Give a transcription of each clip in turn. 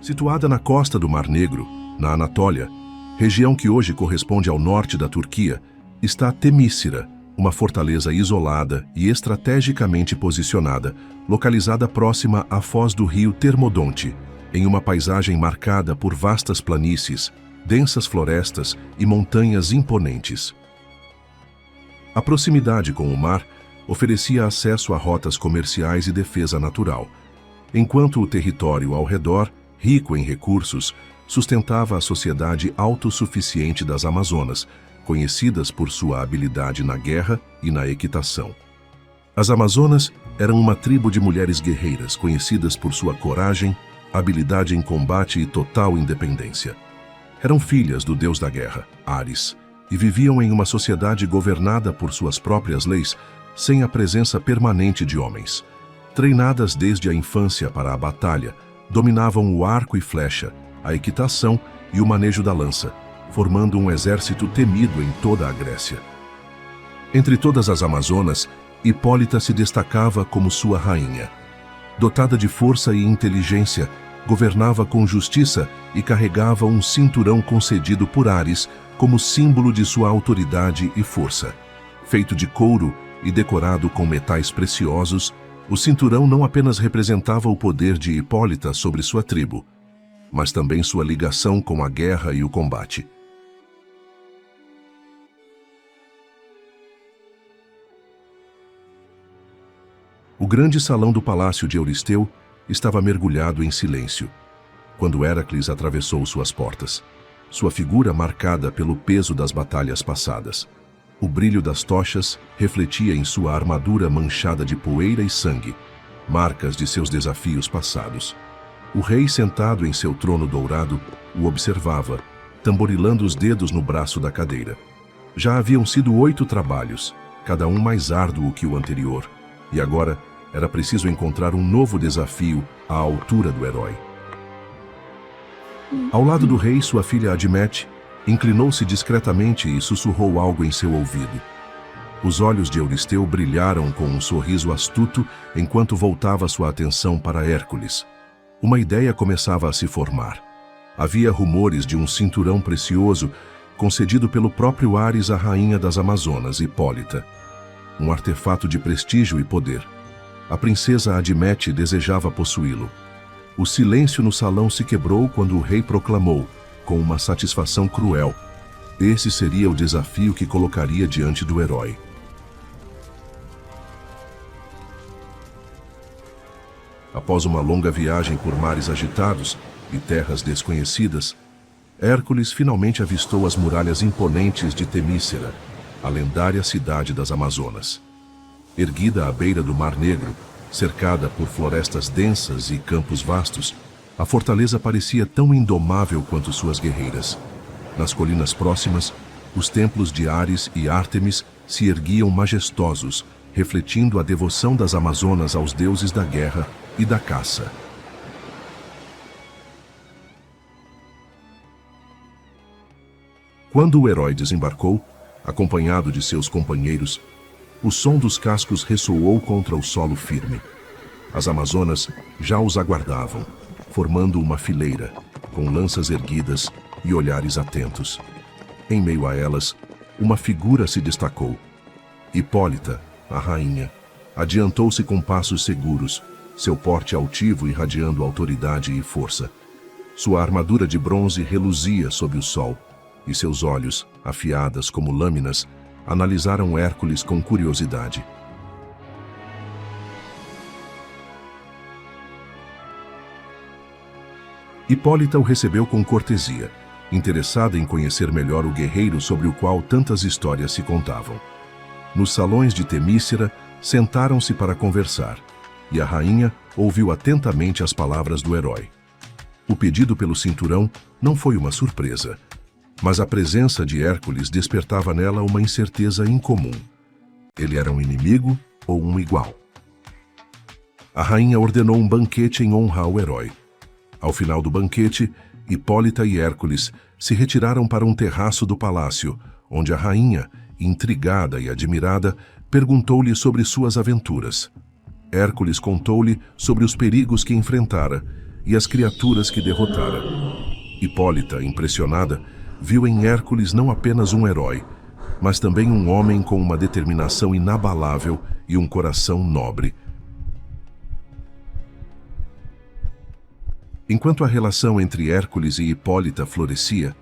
Situada na costa do Mar Negro, na Anatólia, região que hoje corresponde ao norte da Turquia, está Temícera, uma fortaleza isolada e estrategicamente posicionada, localizada próxima à foz do rio Termodonte, em uma paisagem marcada por vastas planícies, densas florestas e montanhas imponentes. A proximidade com o mar oferecia acesso a rotas comerciais e defesa natural, enquanto o território ao redor, rico em recursos, sustentava a sociedade autossuficiente das Amazonas, conhecidas por sua habilidade na guerra e na equitação. As Amazonas eram uma tribo de mulheres guerreiras conhecidas por sua coragem, habilidade em combate e total independência. Eram filhas do deus da guerra, Ares, e viviam em uma sociedade governada por suas próprias leis, sem a presença permanente de homens. Treinadas desde a infância para a batalha, dominavam o arco e flecha, a equitação e o manejo da lança, formando um exército temido em toda a Grécia. Entre todas as Amazonas, Hipólita se destacava como sua rainha. Dotada de força e inteligência, governava com justiça e carregava um cinturão concedido por Ares como símbolo de sua autoridade e força. Feito de couro e decorado com metais preciosos, o cinturão não apenas representava o poder de Hipólita sobre sua tribo, mas também sua ligação com a guerra e o combate. O grande salão do palácio de Euristeu estava mergulhado em silêncio, quando Héracles atravessou suas portas, sua figura marcada pelo peso das batalhas passadas. O brilho das tochas refletia em sua armadura manchada de poeira e sangue, marcas de seus desafios passados. O rei, sentado em seu trono dourado, o observava, tamborilando os dedos no braço da cadeira. Já haviam sido 8 trabalhos, cada um mais árduo que o anterior, e agora era preciso encontrar um novo desafio à altura do herói. Ao lado do rei, sua filha Admete inclinou-se discretamente e sussurrou algo em seu ouvido. Os olhos de Euristeu brilharam com um sorriso astuto enquanto voltava sua atenção para Hércules. Uma ideia começava a se formar. Havia rumores de um cinturão precioso concedido pelo próprio Ares à rainha das Amazonas, Hipólita. Um artefato de prestígio e poder. A princesa Admete desejava possuí-lo. O silêncio no salão se quebrou quando o rei proclamou, com uma satisfação cruel: esse seria o desafio que colocaria diante do herói. Após uma longa viagem por mares agitados e terras desconhecidas, Hércules finalmente avistou as muralhas imponentes de Temícera, a lendária cidade das Amazonas. Erguida à beira do Mar Negro, cercada por florestas densas e campos vastos, a fortaleza parecia tão indomável quanto suas guerreiras. Nas colinas próximas, os templos de Ares e Ártemis se erguiam majestosos, refletindo a devoção das Amazonas aos deuses da guerra e da caça. Quando o herói desembarcou, acompanhado de seus companheiros, o som dos cascos ressoou contra o solo firme. As Amazonas já os aguardavam, formando uma fileira, com lanças erguidas e olhares atentos. Em meio a elas, uma figura se destacou. Hipólita, a rainha, adiantou-se com passos seguros, seu porte altivo irradiando autoridade e força. Sua armadura de bronze reluzia sob o sol, e seus olhos, afiadas como lâminas, analisaram Hércules com curiosidade. Hipólita o recebeu com cortesia, interessada em conhecer melhor o guerreiro sobre o qual tantas histórias se contavam. Nos salões de Temícera, sentaram-se para conversar, e a rainha ouviu atentamente as palavras do herói. O pedido pelo cinturão não foi uma surpresa, mas a presença de Hércules despertava nela uma incerteza incomum. Ele era um inimigo ou um igual? A rainha ordenou um banquete em honra ao herói. Ao final do banquete, Hipólita e Hércules se retiraram para um terraço do palácio, onde a rainha, intrigada e admirada, perguntou-lhe sobre suas aventuras. Hércules contou-lhe sobre os perigos que enfrentara e as criaturas que derrotara. Hipólita, impressionada, viu em Hércules não apenas um herói, mas também um homem com uma determinação inabalável e um coração nobre. Enquanto a relação entre Hércules e Hipólita florescia,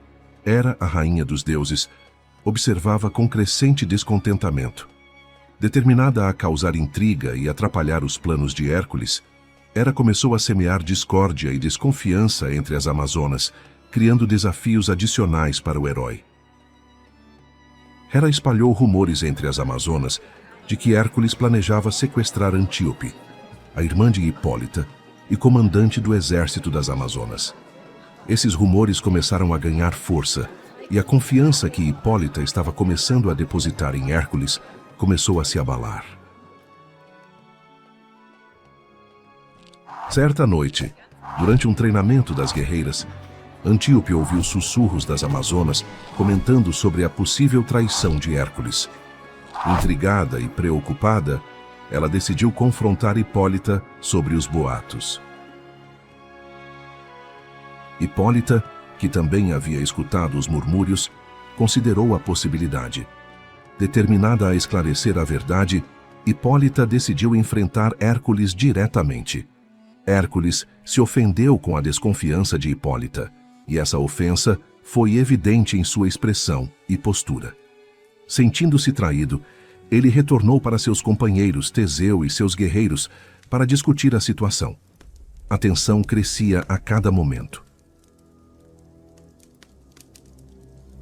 Hera, a rainha dos deuses, observava com crescente descontentamento. Determinada a causar intriga e atrapalhar os planos de Hércules, Hera começou a semear discórdia e desconfiança entre as Amazonas, criando desafios adicionais para o herói. Hera espalhou rumores entre as Amazonas de que Hércules planejava sequestrar Antíope, a irmã de Hipólita e comandante do exército das Amazonas. Esses rumores começaram a ganhar força, e a confiança que Hipólita estava começando a depositar em Hércules começou a se abalar. Certa noite, durante um treinamento das guerreiras, Antíope ouviu sussurros das Amazonas comentando sobre a possível traição de Hércules. Intrigada e preocupada, ela decidiu confrontar Hipólita sobre os boatos. Hipólita, que também havia escutado os murmúrios, considerou a possibilidade. Determinada a esclarecer a verdade, Hipólita decidiu enfrentar Hércules diretamente. Hércules se ofendeu com a desconfiança de Hipólita, e essa ofensa foi evidente em sua expressão e postura. Sentindo-se traído, ele retornou para seus companheiros Teseu e seus guerreiros para discutir a situação. A tensão crescia a cada momento.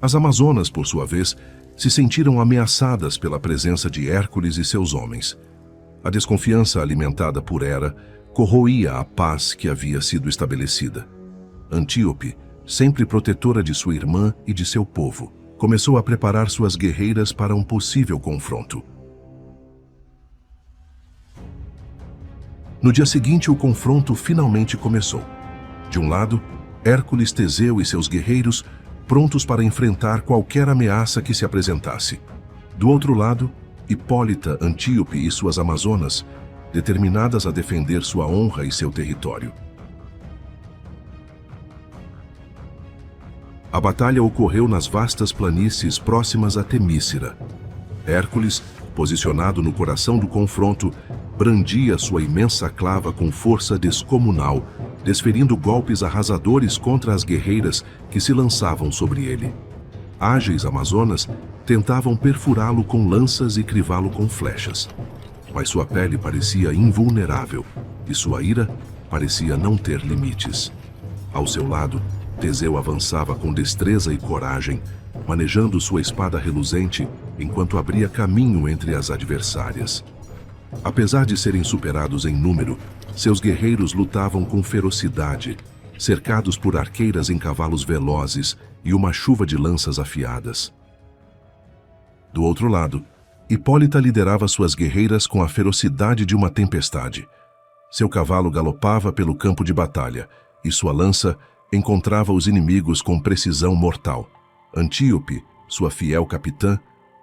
As Amazonas, por sua vez, se sentiram ameaçadas pela presença de Hércules e seus homens. A desconfiança alimentada por Hera corroía a paz que havia sido estabelecida. Antíope, sempre protetora de sua irmã e de seu povo, começou a preparar suas guerreiras para um possível confronto. No dia seguinte, o confronto finalmente começou. De um lado, Hércules, Teseu e seus guerreiros, prontos para enfrentar qualquer ameaça que se apresentasse. Do outro lado, Hipólita, Antíope e suas Amazonas, determinadas a defender sua honra e seu território. A batalha ocorreu nas vastas planícies próximas a Temícera. Hércules, posicionado no coração do confronto, brandia sua imensa clava com força descomunal, desferindo golpes arrasadores contra as guerreiras que se lançavam sobre ele. Ágeis Amazonas tentavam perfurá-lo com lanças e crivá-lo com flechas. Mas sua pele parecia invulnerável e sua ira parecia não ter limites. Ao seu lado, Teseu avançava com destreza e coragem, manejando sua espada reluzente enquanto abria caminho entre as adversárias. Apesar de serem superados em número, seus guerreiros lutavam com ferocidade, cercados por arqueiras em cavalos velozes e uma chuva de lanças afiadas. Do outro lado, Hipólita liderava suas guerreiras com a ferocidade de uma tempestade. Seu cavalo galopava pelo campo de batalha, e sua lança encontrava os inimigos com precisão mortal. Antíope, sua fiel capitã,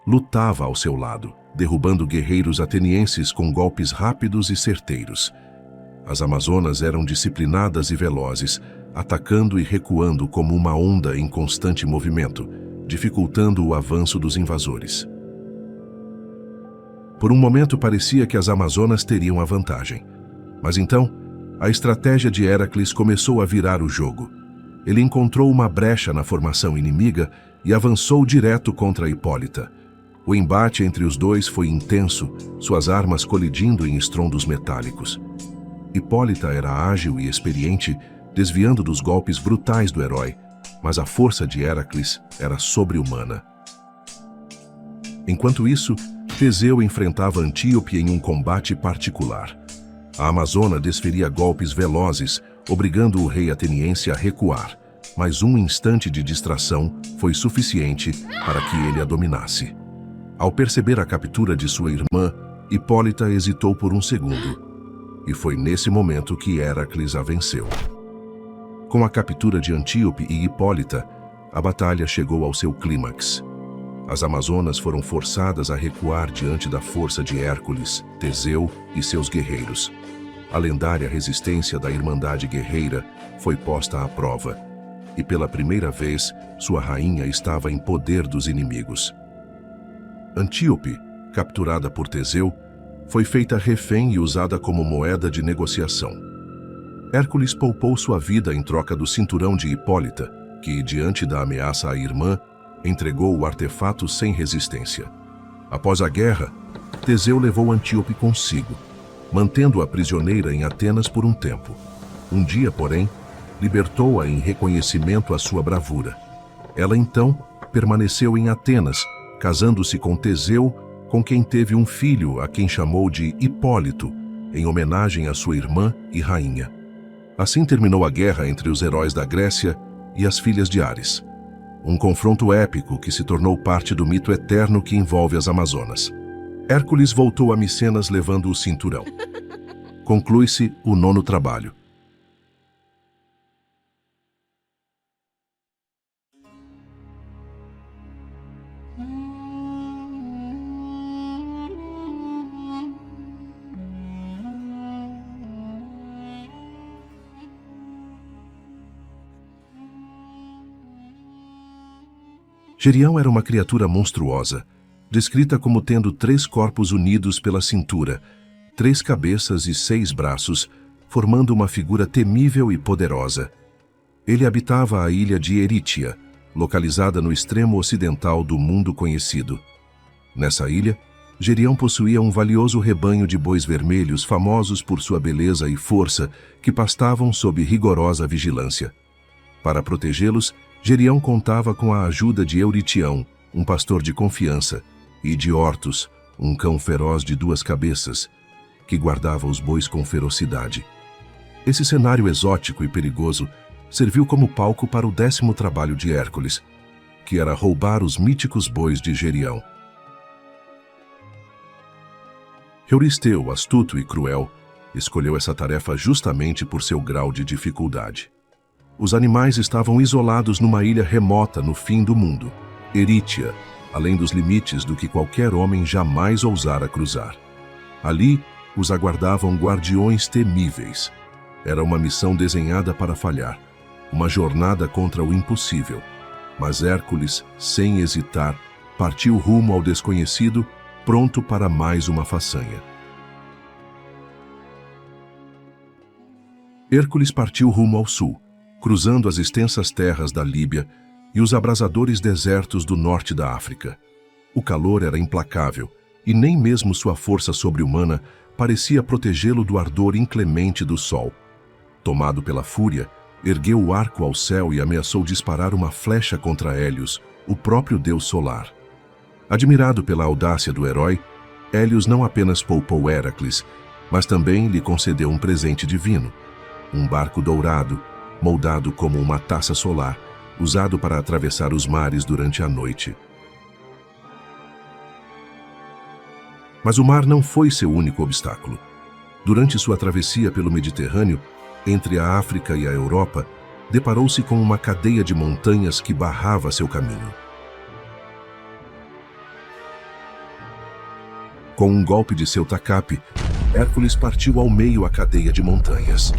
lutava ao seu lado, derrubando guerreiros atenienses com golpes rápidos e certeiros. As Amazonas eram disciplinadas e velozes, atacando e recuando como uma onda em constante movimento, dificultando o avanço dos invasores. Por um momento parecia que as Amazonas teriam a vantagem. Mas então, a estratégia de Héracles começou a virar o jogo. Ele encontrou uma brecha na formação inimiga e avançou direto contra Hipólita. O embate entre os dois foi intenso, suas armas colidindo em estrondos metálicos. Hipólita era ágil e experiente, desviando dos golpes brutais do herói, mas a força de Héracles era sobre-humana. Enquanto isso, Teseu enfrentava Antíope em um combate particular. A Amazona desferia golpes velozes, obrigando o rei ateniense a recuar, mas um instante de distração foi suficiente para que ele a dominasse. Ao perceber a captura de sua irmã, Hipólita hesitou por um segundo, e foi nesse momento que Héracles a venceu. Com a captura de Antíope e Hipólita, a batalha chegou ao seu clímax. As Amazonas foram forçadas a recuar diante da força de Hércules, Teseu e seus guerreiros. A lendária resistência da Irmandade Guerreira foi posta à prova, e pela primeira vez sua rainha estava em poder dos inimigos. Antíope, capturada por Teseu, foi feita refém e usada como moeda de negociação. Hércules poupou sua vida em troca do cinturão de Hipólita, que, diante da ameaça à irmã, entregou o artefato sem resistência. Após a guerra, Teseu levou Antíope consigo, mantendo-a prisioneira em Atenas por um tempo. Um dia, porém, libertou-a em reconhecimento à sua bravura. Ela então permaneceu em Atenas, casando-se com Teseu, com quem teve um filho a quem chamou de Hipólito, em homenagem à sua irmã e rainha. Assim terminou a guerra entre os heróis da Grécia e as filhas de Ares. Um confronto épico que se tornou parte do mito eterno que envolve as Amazonas. Hércules voltou a Micenas levando o cinturão. Conclui-se o 9º trabalho. Gerião era uma criatura monstruosa, descrita como tendo 3 corpos unidos pela cintura, 3 cabeças e 6 braços, formando uma figura temível e poderosa. Ele habitava a ilha de Erítia, localizada no extremo ocidental do mundo conhecido. Nessa ilha, Gerião possuía um valioso rebanho de bois vermelhos famosos por sua beleza e força, que pastavam sob rigorosa vigilância. Para protegê-los, Gerião contava com a ajuda de Euritião, um pastor de confiança, e de Ortus, um cão feroz de 2 cabeças, que guardava os bois com ferocidade. Esse cenário exótico e perigoso serviu como palco para o 10º trabalho de Hércules, que era roubar os míticos bois de Gerião. Euristeu, astuto e cruel, escolheu essa tarefa justamente por seu grau de dificuldade. Os animais estavam isolados numa ilha remota no fim do mundo, Erítia, além dos limites do que qualquer homem jamais ousara cruzar. Ali, os aguardavam guardiões temíveis. Era uma missão desenhada para falhar, uma jornada contra o impossível. Mas Hércules, sem hesitar, partiu rumo ao desconhecido, pronto para mais uma façanha. Hércules partiu rumo ao sul, cruzando as extensas terras da Líbia e os abrasadores desertos do norte da África. O calor era implacável, e nem mesmo sua força sobre-humana parecia protegê-lo do ardor inclemente do sol. Tomado pela fúria, ergueu o arco ao céu e ameaçou disparar uma flecha contra Hélios, o próprio deus solar. Admirado pela audácia do herói, Hélios não apenas poupou Héracles, mas também lhe concedeu um presente divino, um barco dourado, moldado como uma taça solar, usado para atravessar os mares durante a noite. Mas o mar não foi seu único obstáculo. Durante sua travessia pelo Mediterrâneo, entre a África e a Europa, deparou-se com uma cadeia de montanhas que barrava seu caminho. Com um golpe de seu tacape, Hércules partiu ao meio a cadeia de montanhas.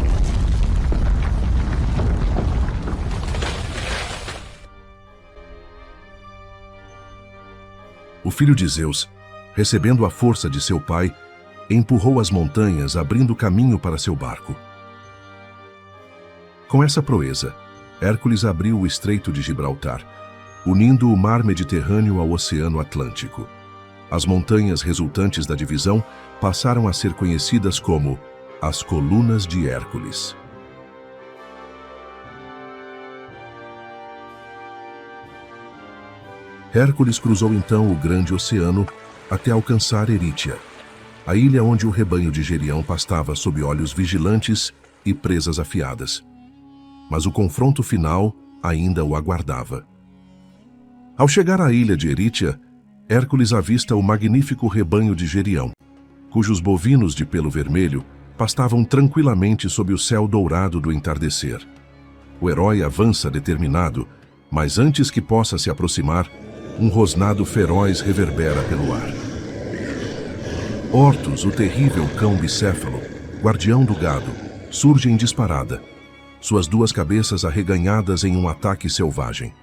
O filho de Zeus, recebendo a força de seu pai, empurrou as montanhas, abrindo caminho para seu barco. Com essa proeza, Hércules abriu o Estreito de Gibraltar, unindo o mar Mediterrâneo ao Oceano Atlântico. As montanhas resultantes da divisão passaram a ser conhecidas como as Colunas de Hércules. Hércules cruzou então o grande oceano até alcançar Erítia, a ilha onde o rebanho de Gerião pastava sob olhos vigilantes e presas afiadas. Mas o confronto final ainda o aguardava. Ao chegar à ilha de Erítia, Hércules avista o magnífico rebanho de Gerião, cujos bovinos de pelo vermelho pastavam tranquilamente sob o céu dourado do entardecer. O herói avança determinado, mas antes que possa se aproximar, um rosnado feroz reverbera pelo ar. Ortus, o terrível cão bicéfalo, guardião do gado, surge em disparada, suas duas cabeças arreganhadas em um ataque selvagem.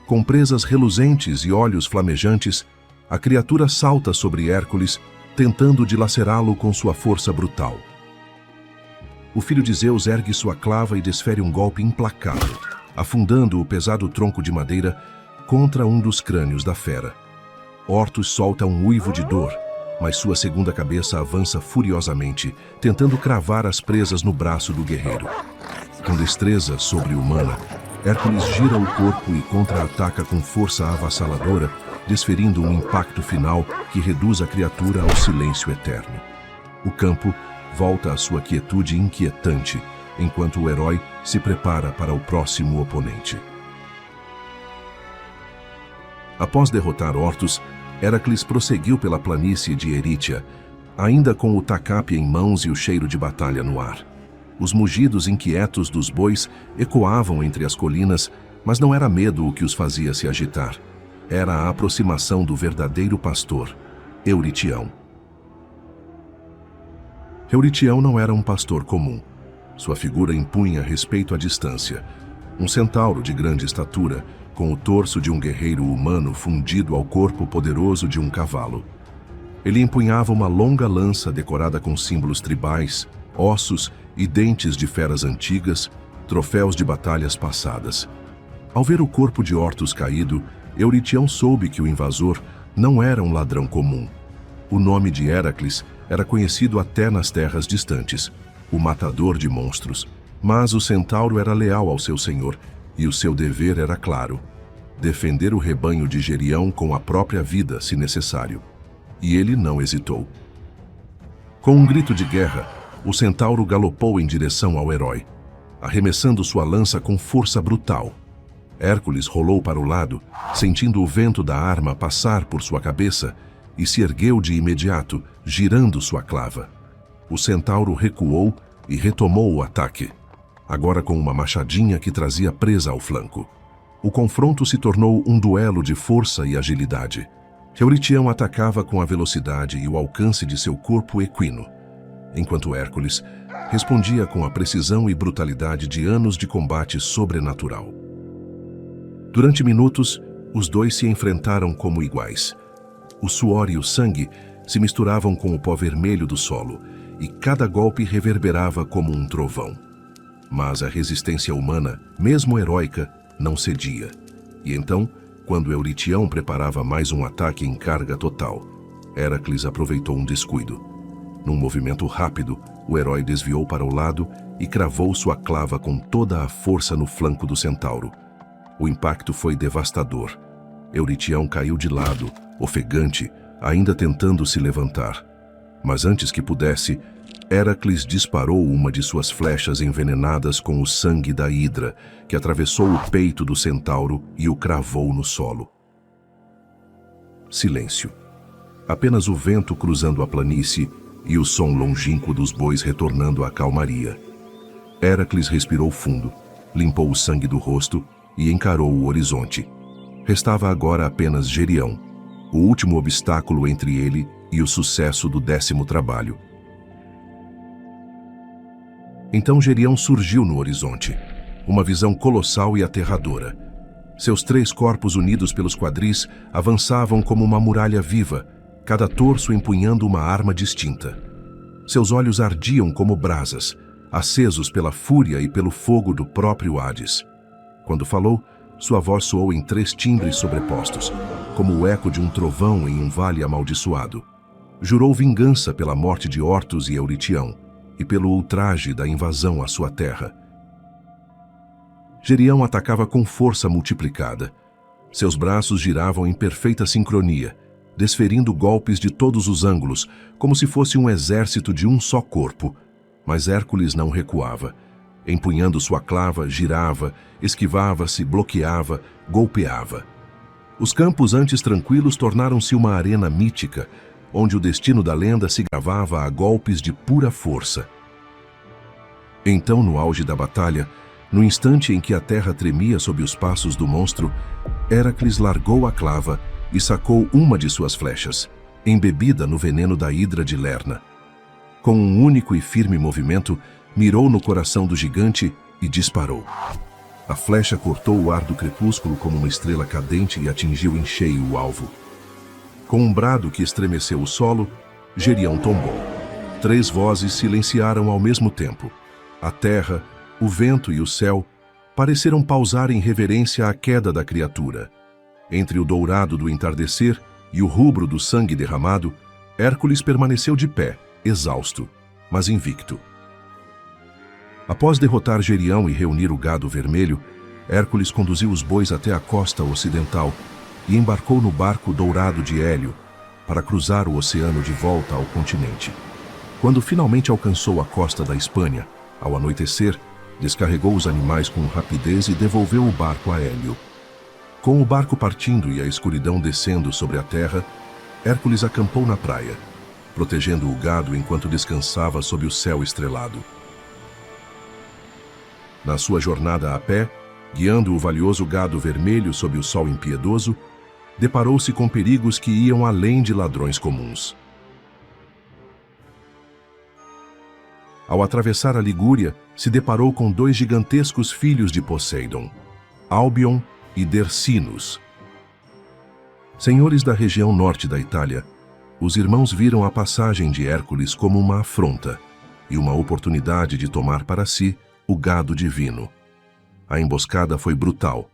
Com presas reluzentes e olhos flamejantes, a criatura salta sobre Hércules, tentando dilacerá-lo com sua força brutal. O filho de Zeus ergue sua clava e desfere um golpe implacável, afundando o pesado tronco de madeira contra um dos crânios da fera. Ortus solta um uivo de dor, mas sua segunda cabeça avança furiosamente, tentando cravar as presas no braço do guerreiro. Com destreza sobre-humana, Hércules gira o corpo e contra-ataca com força avassaladora, desferindo um impacto final que reduz a criatura ao silêncio eterno. O campo volta à sua quietude inquietante, enquanto o herói se prepara para o próximo oponente. Após derrotar Ortus, Héracles prosseguiu pela planície de Erítia, ainda com o tacape em mãos e o cheiro de batalha no ar. Os mugidos inquietos dos bois ecoavam entre as colinas, mas não era medo o que os fazia se agitar. Era a aproximação do verdadeiro pastor, Euritião. Euritião não era um pastor comum. Sua figura impunha respeito à distância. Um centauro de grande estatura, com o torso de um guerreiro humano fundido ao corpo poderoso de um cavalo. Ele empunhava uma longa lança decorada com símbolos tribais, ossos e dentes de feras antigas, troféus de batalhas passadas. Ao ver o corpo de Ortus caído, Euritião soube que o invasor não era um ladrão comum. O nome de Héracles era conhecido até nas terras distantes, o matador de monstros. Mas o centauro era leal ao seu senhor, e o seu dever era claro: defender o rebanho de Gerião com a própria vida, se necessário. E ele não hesitou. Com um grito de guerra, o centauro galopou em direção ao herói, arremessando sua lança com força brutal. Hércules rolou para o lado, sentindo o vento da arma passar por sua cabeça, e se ergueu de imediato, girando sua clava. O centauro recuou e retomou o ataque, agora com uma machadinha que trazia presa ao flanco. O confronto se tornou um duelo de força e agilidade. Euritião atacava com a velocidade e o alcance de seu corpo equino, enquanto Hércules respondia com a precisão e brutalidade de anos de combate sobrenatural. Durante minutos, os dois se enfrentaram como iguais. O suor e o sangue se misturavam com o pó vermelho do solo, e cada golpe reverberava como um trovão. Mas a resistência humana, mesmo heróica, não cedia. E então, quando Euritião preparava mais um ataque em carga total, Héracles aproveitou um descuido. Num movimento rápido, o herói desviou para o lado e cravou sua clava com toda a força no flanco do centauro. O impacto foi devastador. Euritião caiu de lado, ofegante, ainda tentando se levantar. Mas antes que pudesse, Héracles disparou uma de suas flechas envenenadas com o sangue da hidra, que atravessou o peito do centauro e o cravou no solo. Silêncio. Apenas o vento cruzando a planície e o som longínquo dos bois retornando à calmaria. Héracles respirou fundo, limpou o sangue do rosto e encarou o horizonte. Restava agora apenas Gerião, o último obstáculo entre ele e o sucesso do 10º trabalho. Então Gerião surgiu no horizonte, uma visão colossal e aterradora. Seus 3 corpos unidos pelos quadris avançavam como uma muralha viva, cada torso empunhando uma arma distinta. Seus olhos ardiam como brasas, acesos pela fúria e pelo fogo do próprio Hades. Quando falou, sua voz soou em 3 timbres sobrepostos, como o eco de um trovão em um vale amaldiçoado. Jurou vingança pela morte de Ortus e Euritião, e pelo ultraje da invasão à sua terra. Gerião atacava com força multiplicada. Seus braços giravam em perfeita sincronia, desferindo golpes de todos os ângulos, como se fosse um exército de um só corpo. Mas Hércules não recuava. Empunhando sua clava, girava, esquivava-se, bloqueava, golpeava. Os campos antes tranquilos tornaram-se uma arena mítica, onde o destino da lenda se gravava a golpes de pura força. Então, no auge da batalha, no instante em que a terra tremia sob os passos do monstro, Héracles largou a clava e sacou uma de suas flechas, embebida no veneno da hidra de Lerna. Com um único e firme movimento, mirou no coração do gigante e disparou. A flecha cortou o ar do crepúsculo como uma estrela cadente e atingiu em cheio o alvo. Com um brado que estremeceu o solo, Gerião tombou. 3 vozes silenciaram ao mesmo tempo. A terra, o vento e o céu pareceram pausar em reverência à queda da criatura. Entre o dourado do entardecer e o rubro do sangue derramado, Hércules permaneceu de pé, exausto, mas invicto. Após derrotar Gerião e reunir o gado vermelho, Hércules conduziu os bois até a costa ocidental e embarcou no barco dourado de Hélio para cruzar o oceano de volta ao continente. Quando finalmente alcançou a costa da Espanha, ao anoitecer, descarregou os animais com rapidez e devolveu o barco a Hélio. Com o barco partindo e a escuridão descendo sobre a terra, Hércules acampou na praia, protegendo o gado enquanto descansava sob o céu estrelado. Na sua jornada a pé, guiando o valioso gado vermelho sob o sol impiedoso, deparou-se com perigos que iam além de ladrões comuns. Ao atravessar a Ligúria, se deparou com 2 gigantescos filhos de Poseidon, Albion e Dercinos. Senhores da região norte da Itália, os irmãos viram a passagem de Hércules como uma afronta e uma oportunidade de tomar para si o gado divino. A emboscada foi brutal.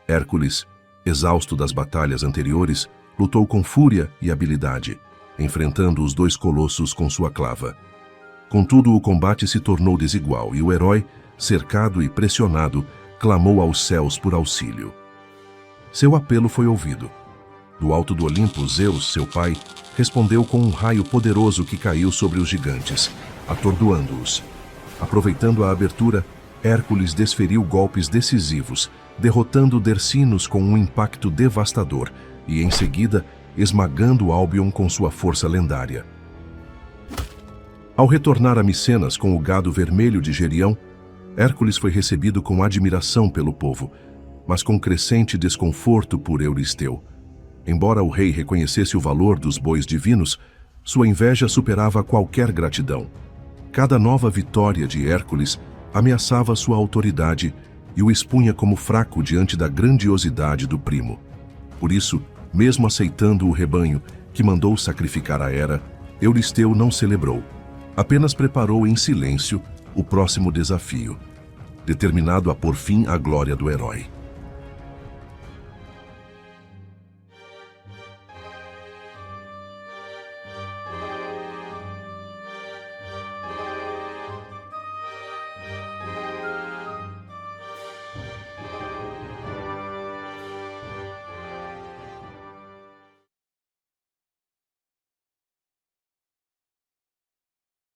Hércules, exausto das batalhas anteriores, lutou com fúria e habilidade, enfrentando os 2 colossos com sua clava. Contudo, o combate se tornou desigual e o herói, cercado e pressionado, clamou aos céus por auxílio. Seu apelo foi ouvido. Do alto do Olimpo, Zeus, seu pai, respondeu com um raio poderoso que caiu sobre os gigantes, atordoando-os. Aproveitando a abertura, Hércules desferiu golpes decisivos, derrotando Dercinos com um impacto devastador e, em seguida, esmagando Albion com sua força lendária. Ao retornar a Micenas com o gado vermelho de Gerião, Hércules foi recebido com admiração pelo povo, mas com crescente desconforto por Euristeu. Embora o rei reconhecesse o valor dos bois divinos, sua inveja superava qualquer gratidão. Cada nova vitória de Hércules ameaçava sua autoridade e o expunha como fraco diante da grandiosidade do primo. Por isso, mesmo aceitando o rebanho que mandou sacrificar a Hera, Euristeu não celebrou. Apenas preparou em silêncio o próximo desafio, determinado a pôr fim à glória do herói.